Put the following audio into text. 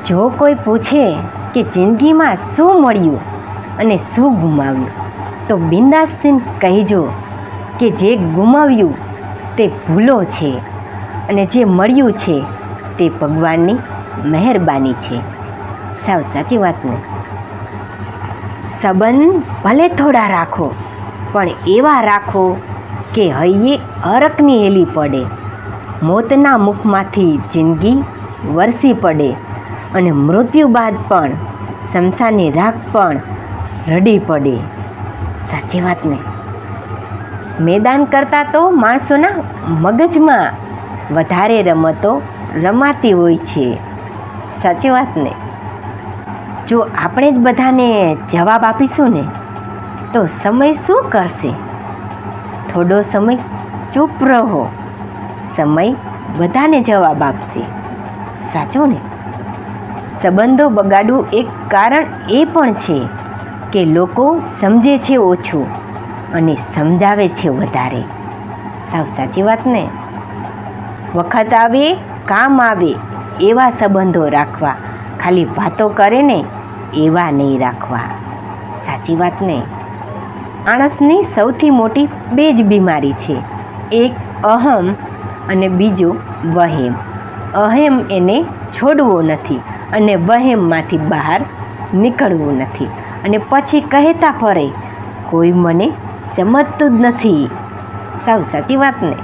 જો કોઈ પૂછે કે જિંદગીમાં શું મળ્યું અને શું ગુમાવ્યું, તો બિંદાસથી કહેજો કે જે ગુમાવ્યું તે ભૂલો છે અને જે મળ્યું છે તે ભગવાનની મહેરબાની છે. સાવ સાચી વાત ને. સંબંધ ભલે થોડા રાખો, પણ એવા રાખો કે હૈયે હરકની હેલી પડે, મોતના મુખમાંથી જિંદગી વરસી પડે અને મૃત્યુ બાદ પણ શમશાનની રાખ પણ રડી પડે. સાચી વાત ને. મેદાન કરતાં તો માણસોના મગજમાં વધારે રમતો રમાતી હોય છે. સાચી વાત ને. જો આપણે જ બધાને જવાબ આપીશું ને તો સમય શું કરશે? થોડો સમય ચૂપ રહો, સમય બધાને જવાબ આપશે. સાચું ને. સંબંધો બગાડવું એક કારણ એ પણ છે કે લોકો સમજે છે ઓછું અને સમજાવે છે વધારે. સાવ સાચી વાત ને. વખત આવે કામ આવે એવા સંબંધો રાખવા, ખાલી વાતો કરે ને એવા નહીં રાખવા. સાચી વાત ને. માણસની સૌથી મોટી બે જ બીમારી છે, એક અહમ અને બીજું વહેમ. અહમ એને છોડવો નથી અને વહેમમાંથી બહાર નીકળવું નથી, અને પછી કહેતા ફરે કોઈ મને સમજતું જ નથી. સાવ સાચી વાત ને.